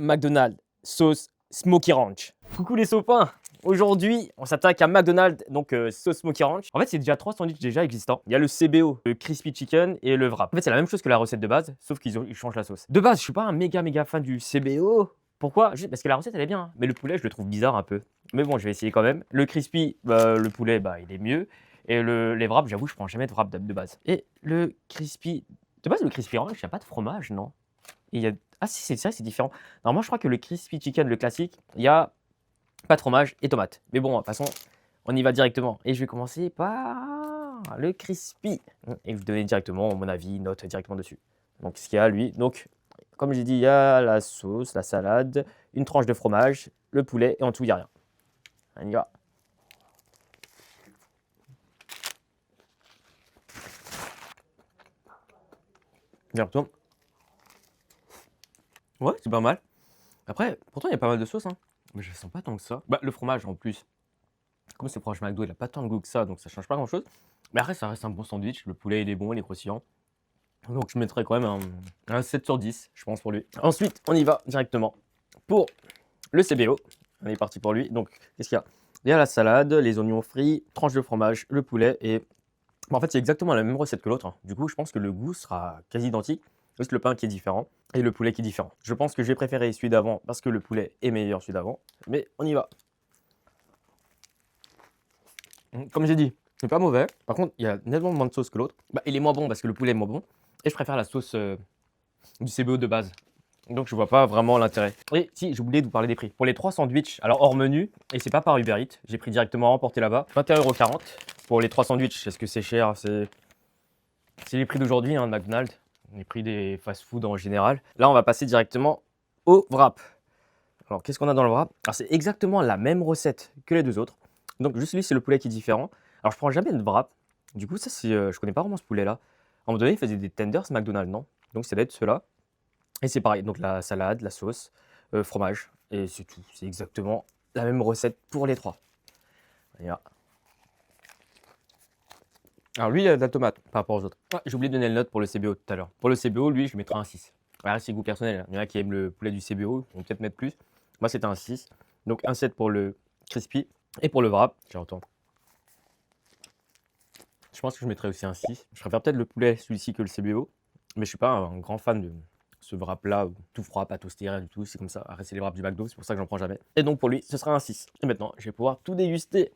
McDonald's sauce Smoky Ranch. Coucou les sopins. Aujourd'hui, on s'attaque à McDonald's, donc sauce Smoky Ranch. En fait, c'est déjà 3 sandwichs déjà existants. Il y a le CBO, le Crispy Chicken et le wrap. En fait, c'est la même chose que la recette de base, sauf qu'ils changent la sauce. De base, je suis pas un méga fan du CBO. Pourquoi? Juste parce que la recette, elle est bien. Mais le poulet, je le trouve bizarre un peu. Mais bon, je vais essayer quand même. Le Crispy, le poulet, il est mieux. Et les wraps, j'avoue, je prends jamais de wrap de base. Et le Crispy... De base, le Crispy Ranch, il n'y a pas de fromage, non? Et il y a... Ah si, c'est ça, c'est différent. Normalement, je crois que le Crispy Chicken, le classique, il y a pas de fromage et tomate. Mais bon, de toute façon, on y va directement. Et je vais commencer par le Crispy. Et vous donner directement mon avis, note directement dessus. Donc, ce qu'il y a, lui. Donc, comme j'ai dit, il y a la sauce, la salade, une tranche de fromage, le poulet, et en tout, il n'y a rien. On y va. Directement. Ouais, c'est pas mal. Après, pourtant, il y a pas mal de sauce, hein. Mais je sens pas tant que ça. Bah, le fromage, en plus, comme c'est proche McDo, il a pas tant de goût que ça, donc ça change pas grand-chose. Mais après, ça reste un bon sandwich. Le poulet, il est bon, il est croustillant. Donc, je mettrais quand même un 7 sur 10, je pense, pour lui. Ensuite, on y va directement pour le CBO. On est parti pour lui. Donc, qu'est-ce qu'il y a? Il y a la salade, les oignons frits, tranche de fromage, le poulet et... En fait, c'est exactement la même recette que l'autre, hein. Du coup, je pense que le goût sera quasi identique. Juste le pain qui est différent et le poulet qui est différent. Je pense que j'ai préféré celui d'avant parce que le poulet est meilleur celui d'avant. Mais on y va. Comme j'ai dit, c'est pas mauvais. Par contre, il y a nettement moins de sauce que l'autre. Il est moins bon parce que le poulet est moins bon. Et je préfère la sauce du CBO de base. Donc je vois pas vraiment l'intérêt. Et si, j'ai oublié de vous parler des prix. Pour les 3 sandwichs, alors hors menu, et c'est pas par Uber Eats, j'ai pris directement emporté là-bas, 21,40 € pour les 3 sandwichs. Est-ce que c'est cher? C'est les prix d'aujourd'hui, hein, de McDonald's, les prix des fast-food en général. Là, on va passer directement au wrap. Alors, qu'est-ce qu'on a dans le wrap? Alors, c'est exactement la même recette que les deux autres. Donc, juste lui, c'est le poulet qui est différent. Alors, je prends jamais de wrap. Du coup, ça, c'est, je connais pas vraiment ce poulet-là. À un moment donné, il faisait des tenders McDonald's, non? Donc, ça doit être ceux-là. Et c'est pareil, donc la salade, la sauce, fromage, et c'est tout. C'est exactement la même recette pour les 3. Voilà. Alors lui, il a de la tomate par rapport aux autres. Ah, j'ai oublié de donner le note pour le CBO tout à l'heure. Pour le CBO, lui, je mettrai un 6. Alors, c'est goût personnel. Il y en a qui aiment le poulet du CBO, ils vont peut-être mettre plus. Moi, c'était un 6. Donc un 7 pour le crispy. Et pour le wrap, j'entends. Je pense que je mettrais aussi un 6. Je préfère peut-être le poulet, celui-ci, que le CBO. Mais je suis pas un grand fan de ce wrap-là, tout froid, pas toasté, rien du tout. C'est comme ça. Après, c'est les wraps du McDo, c'est pour ça que j'en prends jamais. Et donc pour lui, ce sera un 6. Et maintenant, je vais pouvoir tout déguster.